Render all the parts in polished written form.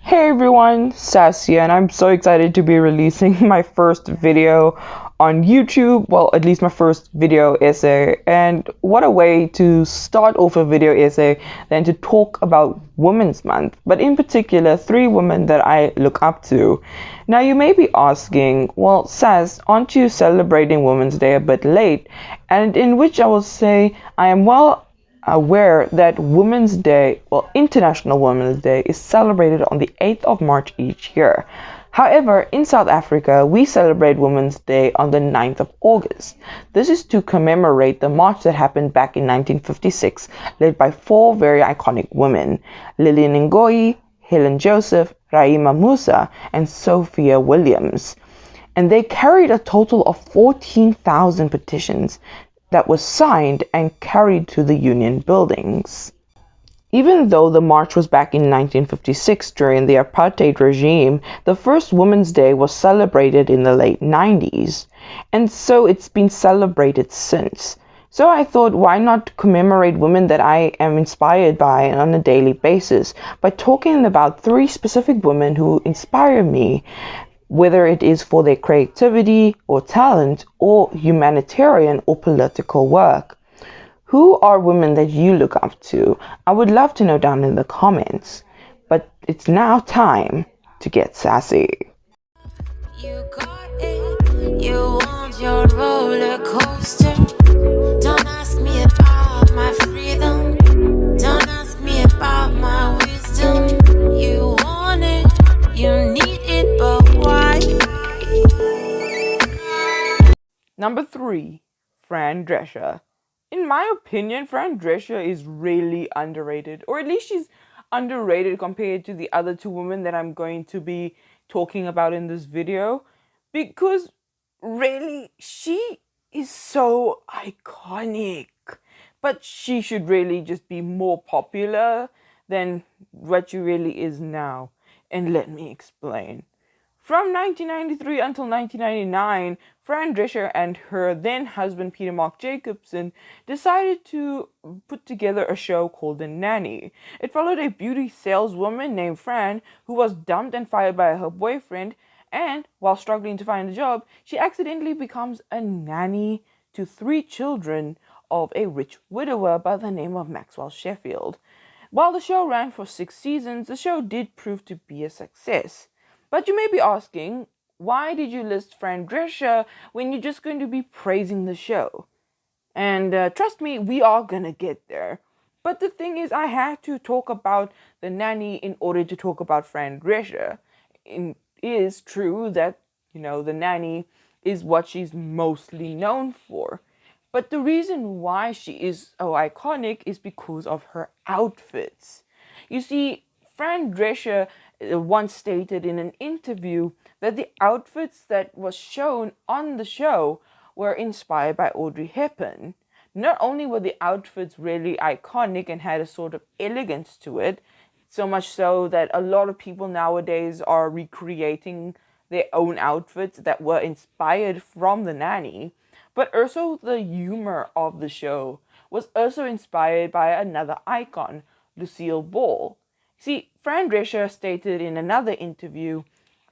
Hey everyone, Sassy, and I'm so excited to be releasing my first video on YouTube. Well, at least my first video essay. And what a way to start off a video essay than to talk about Women's Month, but in particular, three women that I look up to. Now, you may be asking, well, Sass, aren't you celebrating Women's Day a bit late? And in which I will say, I am well aware that Women's Day, well, International Women's Day, is celebrated on the 8th of March each year. However, in South Africa, we celebrate Women's Day on the 9th of August. This is to commemorate the march that happened back in 1956, led by four very iconic women, Lillian Ngoyi, Helen Joseph, Raima Musa, and Sophia Williams. And they carried a total of 14,000 petitions that was signed and carried to the Union buildings. Even though the march was back in 1956 during the apartheid regime, the first Women's Day was celebrated in the late 90s, and so it's been celebrated since. So I thought, why not commemorate women that I am inspired by on a daily basis by talking about three specific women who inspire me, whether it is for their creativity or talent or humanitarian or political work. Who are women that you look up to? I would love to know down in the comments. But it's now time to get sassy. You got it. You want your roller coaster. Don't ask me about my freedom. Don't ask me about my wisdom. You want it. You need it, but why? Number 3, Fran Drescher. In my opinion, Fran Drescher is really underrated, or at least she's underrated compared to the other two women that I'm going to be talking about in this video, because really she is so iconic, but she should really just be more popular than what she really is now. And let me explain. From 1993 until 1999, Fran Drescher and her then husband Peter Mark Jacobson decided to put together a show called The Nanny. It followed a beauty saleswoman named Fran who was dumped and fired by her boyfriend, and while struggling to find a job, she accidentally becomes a nanny to 3 children of a rich widower by the name of Maxwell Sheffield. While the show ran for 6 seasons, the show did prove to be a success. But you may be asking, why did you list Fran Drescher when you're just going to be praising the show? And trust me, we are gonna get there. But the thing is, I had to talk about The Nanny in order to talk about Fran Drescher. It is true that, The Nanny is what she's mostly known for. But the reason why she is so iconic is because of her outfits. You see, Fran Drescher once stated in an interview that the outfits that was shown on the show were inspired by Audrey Hepburn. Not only were the outfits really iconic and had a sort of elegance to it, so much so that a lot of people nowadays are recreating their own outfits that were inspired from The Nanny, but also the humor of the show was also inspired by another icon, Lucille Ball. See, Fran Drescher stated in another interview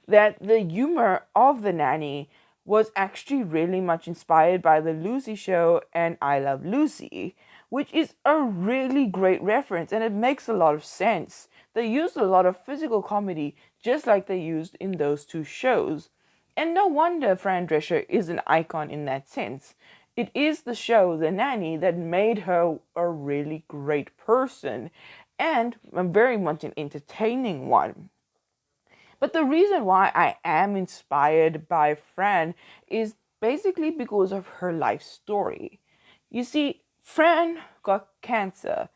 that the humor of The Nanny was actually really much inspired by The Lucy Show and I Love Lucy, which is a really great reference, and it makes a lot of sense. They used a lot of physical comedy just like they used in those two shows. And no wonder Fran Drescher is an icon in that sense. It is the show, The Nanny, that made her a really great person and very much an entertaining one. But the reason why I am inspired by Fran is basically because of her life story. You see, Fran got cancer,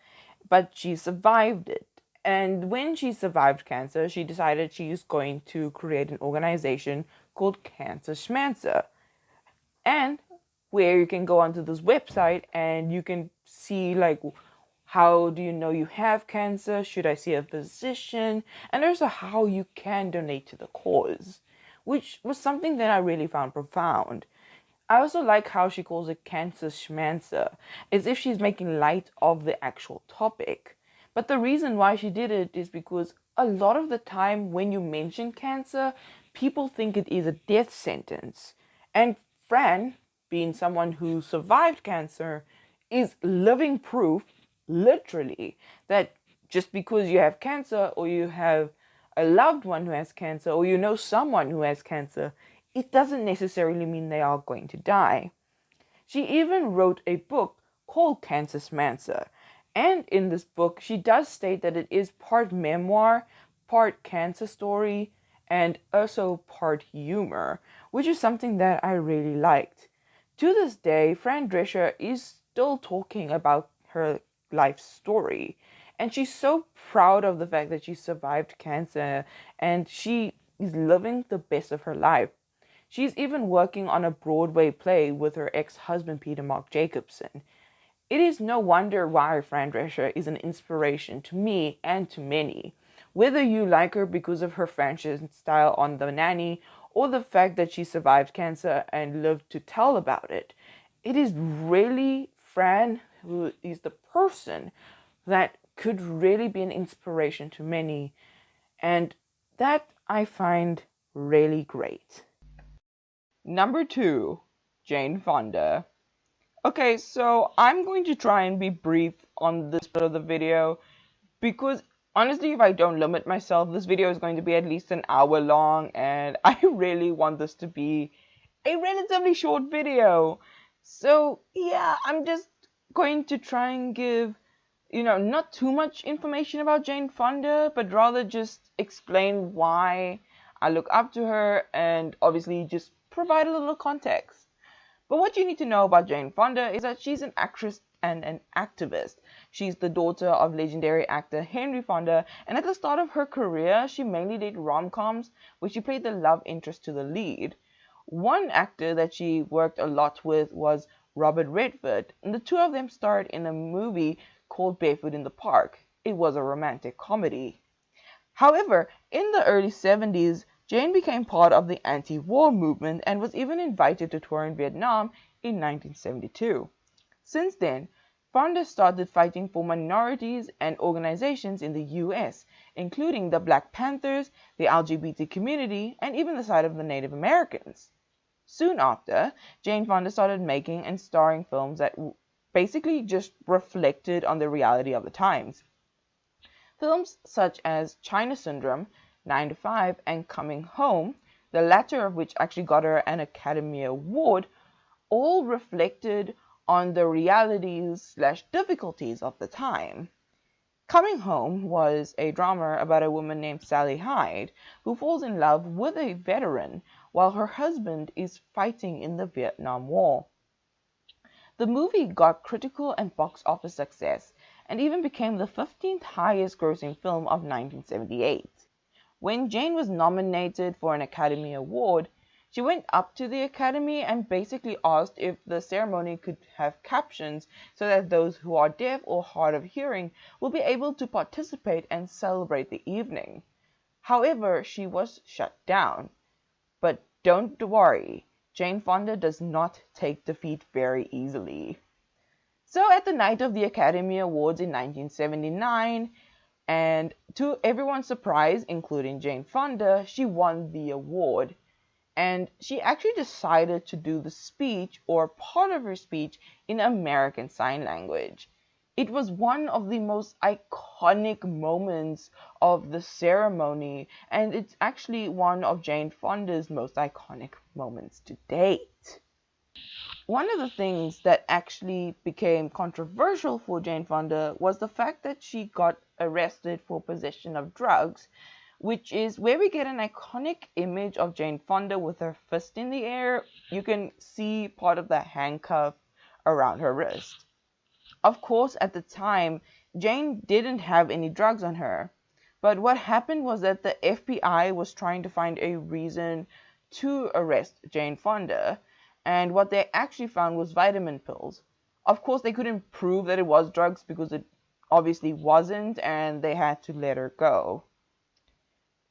but she survived it. And when she survived cancer, she decided she is going to create an organization called Cancer Schmancer. And where you can go onto this website and you can see, like, how do you know you have cancer? Should I see a physician? And there's a how you can donate to the cause, which was something that I really found profound. I also like how she calls it Cancer Schmancer, as if she's making light of the actual topic. But the reason why she did it is because a lot of the time when you mention cancer, people think it is a death sentence. And Fran, being someone who survived cancer, is living proof, literally, that just because you have cancer or you have a loved one who has cancer or you know someone who has cancer, it doesn't necessarily mean they are going to die. She even wrote a book called Cancer Smancer. And in this book, she does state that it is part memoir, part cancer story, and also part humor, which is something that I really liked. To this day, Fran Drescher is still talking about her life story. And she's so proud of the fact that she survived cancer and she is living the best of her life. She's even working on a Broadway play with her ex-husband Peter Mark Jacobson. It is no wonder why Fran Drescher is an inspiration to me and to many. Whether you like her because of her fashion style on The Nanny or the fact that she survived cancer and lived to tell about it, it is really Fran who is the person that could really be an inspiration to many, and that I find really great. Number 2, Jane Fonda. Okay, so I'm going to try and be brief on this part of the video because honestly, if I don't limit myself, this video is going to be at least an hour long and I really want this to be a relatively short video. So yeah, I'm just going to try and give, not too much information about Jane Fonda, but rather just explain why I look up to her and obviously just provide a little context. But what you need to know about Jane Fonda is that she's an actress and an activist. She's the daughter of legendary actor Henry Fonda, and at the start of her career, she mainly did rom-coms, where she played the love interest to the lead. One actor that she worked a lot with was Robert Redford, and the two of them starred in a movie called Barefoot in the Park. It was a romantic comedy. However, in the early 70s, Jane became part of the anti-war movement and was even invited to tour in Vietnam in 1972. Since then, Fonda started fighting for minorities and organizations in the US, including the Black Panthers, the LGBT community, and even the side of the Native Americans. Soon after, Jane Fonda started making and starring films that basically just reflected on the reality of the times. Films such as China Syndrome, 9 to 5, and Coming Home, the latter of which actually got her an Academy Award, all reflected on the realities/difficulties of the time. Coming Home was a drama about a woman named Sally Hyde who falls in love with a veteran while her husband is fighting in the Vietnam War. The movie got critical and box office success and even became the 15th highest grossing film of 1978. When Jane was nominated for an Academy Award, she went up to the Academy and basically asked if the ceremony could have captions so that those who are deaf or hard of hearing will be able to participate and celebrate the evening. However, she was shut down. But don't worry, Jane Fonda does not take defeat very easily. So at the night of the Academy Awards in 1979, and to everyone's surprise, including Jane Fonda, she won the award. And she actually decided to do the speech, or part of her speech, in American Sign Language. It was one of the most iconic moments of the ceremony, and it's actually one of Jane Fonda's most iconic moments to date. One of the things that actually became controversial for Jane Fonda was the fact that she got arrested for possession of drugs, which is where we get an iconic image of Jane Fonda with her fist in the air. You can see part of the handcuff around her wrist. Of course, at the time, Jane didn't have any drugs on her. But what happened was that the FBI was trying to find a reason to arrest Jane Fonda. And what they actually found was vitamin pills. Of course, they couldn't prove that it was drugs because it obviously wasn't, and they had to let her go.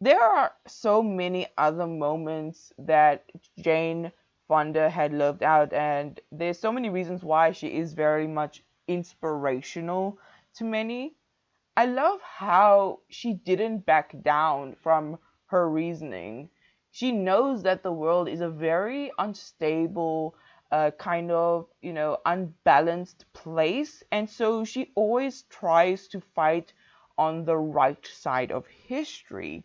There are so many other moments that Jane Fonda had lived out, and there's so many reasons why she is very much inspirational to many. I love how she didn't back down from her reasoning. She knows that the world is a very unstable, kind of, unbalanced place. And so she always tries to fight on the right side of history.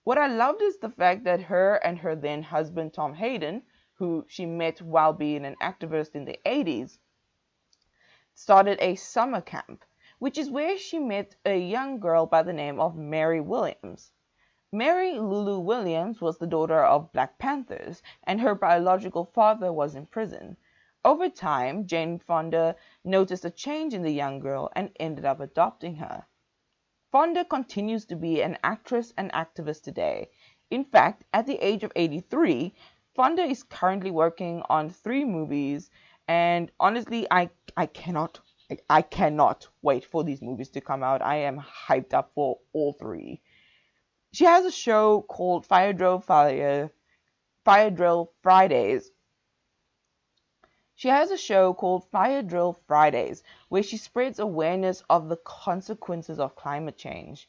What I loved is the fact that her and her then husband, Tom Hayden, who she met while being an activist in the 80s, started a summer camp, which is where she met a young girl by the name of Mary Williams. Mary Lulu Williams was the daughter of Black Panthers, and her biological father was in prison. Over time, Jane Fonda noticed a change in the young girl and ended up adopting her. Fonda continues to be an actress and activist today. In fact, at the age of 83, Fonda is currently working on 3 movies, and honestly, I cannot wait for these movies to come out. I am hyped up for all 3. She has a show called Fire Drill Fridays. She has a show called Fire Drill Fridays where she spreads awareness of the consequences of climate change.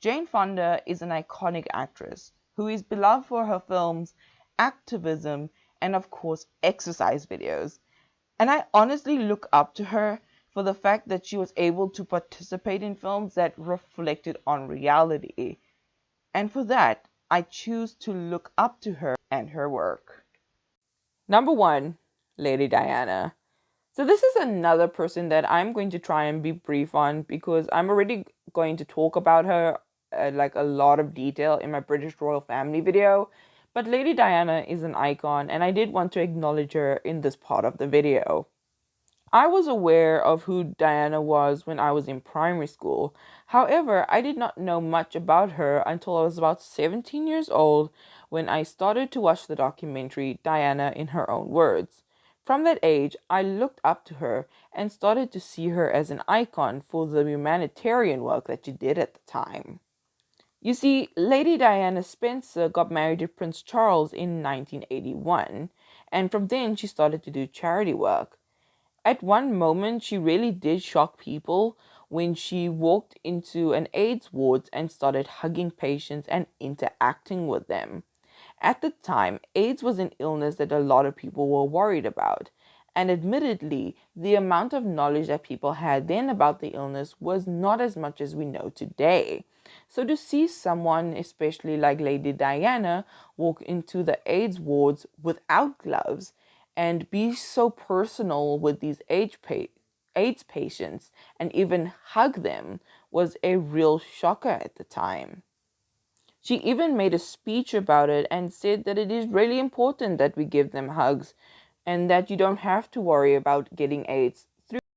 Jane Fonda is an iconic actress who is beloved for her films, activism, and of course, exercise videos. And I honestly look up to her for the fact that she was able to participate in films that reflected on reality. And for that, I choose to look up to her and her work. Number 1, Lady Diana. So this is another person that I'm going to try and be brief on because I'm already going to talk about her like a lot of detail in my British royal family video. But Lady Diana is an icon and I did want to acknowledge her in this part of the video. I was aware of who Diana was when I was in primary school. However, I did not know much about her until I was about 17 years old when I started to watch the documentary Diana in Her Own Words. From that age, I looked up to her and started to see her as an icon for the humanitarian work that she did at the time. You see, Lady Diana Spencer got married to Prince Charles in 1981, and from then she started to do charity work. At one moment, she really did shock people when she walked into an AIDS ward and started hugging patients and interacting with them. At the time, AIDS was an illness that a lot of people were worried about. And admittedly, the amount of knowledge that people had then about the illness was not as much as we know today. So to see someone, especially like Lady Diana, walk into the AIDS wards without gloves and be so personal with these AIDS patients and even hug them was a real shocker at the time. She even made a speech about it and said that it is really important that we give them hugs and that you don't have to worry about getting AIDS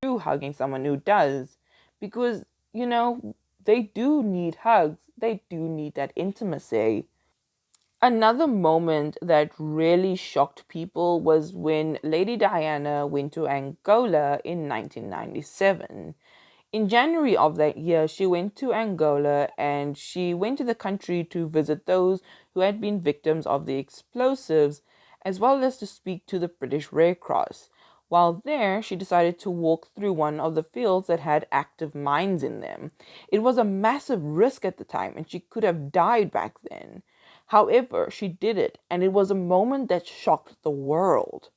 through hugging someone who does. Because, they do need hugs, they do need that intimacy. Another moment that really shocked people was when Lady Diana went to Angola in 1997. In January of that year, she went to Angola and she went to the country to visit those who had been victims of the explosives, as well as to speak to the British Red Cross. While there, she decided to walk through one of the fields that had active mines in them. It was a massive risk at the time, and she could have died back then. However, she did it, and it was a moment that shocked the world.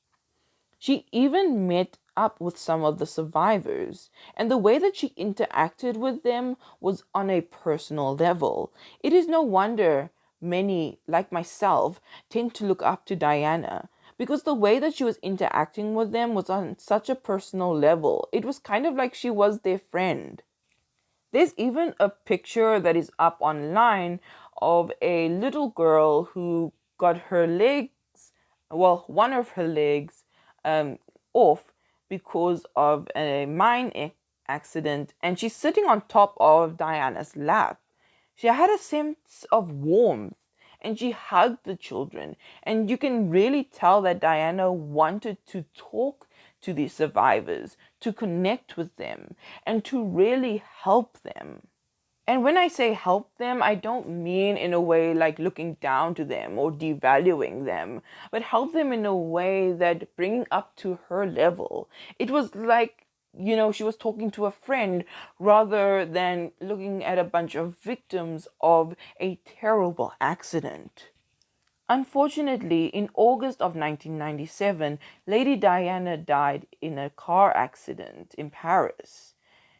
She even met up with some of the survivors, and the way that she interacted with them was on a personal level. It is no wonder many, like myself, tend to look up to Diana because the way that she was interacting with them was on such a personal level. It was kind of like she was their friend. There's even a picture that is up online of a little girl who got her legs, well, one of her legs, off because of a accident, and she's sitting on top of Diana's lap. She had a sense of warmth and she hugged the children, and you can really tell that Diana wanted to talk to the survivors, to connect with them, and to really help them. And when I say help them, I don't mean in a way like looking down to them or devaluing them, but help them in a way that bringing up to her level. It was like she was talking to a friend rather than looking at a bunch of victims of a terrible accident. Unfortunately, in August of 1997, Lady Diana died in a car accident in Paris.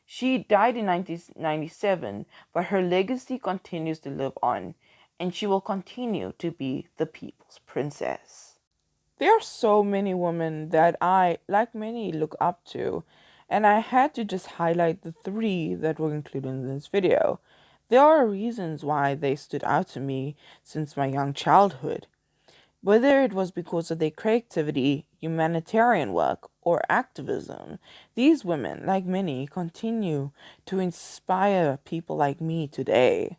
She died in 1997, but her legacy continues to live on, and she will continue to be the people's princess. There are so many women that I, like many, look up to, and I had to just highlight the three that were included in this video. There are reasons why they stood out to me since my young childhood. Whether it was because of their creativity, humanitarian work, or activism, these women, like many, continue to inspire people like me today.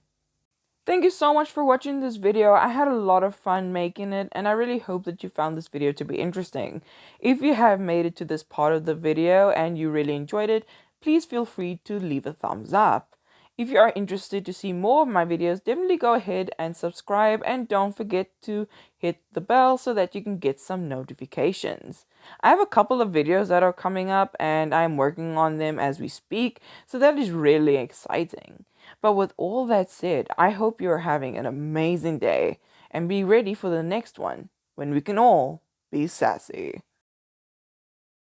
Thank you so much for watching this video. I had a lot of fun making it, and I really hope that you found this video to be interesting. If you have made it to this part of the video and you really enjoyed it, please feel free to leave a thumbs up. If you are interested to see more of my videos, definitely go ahead and subscribe, and don't forget to hit the bell so that you can get some notifications. I have a couple of videos that are coming up and I'm working on them as we speak, so that is really exciting. But with all that said, I hope you're having an amazing day and be ready for the next one when we can all be sassy.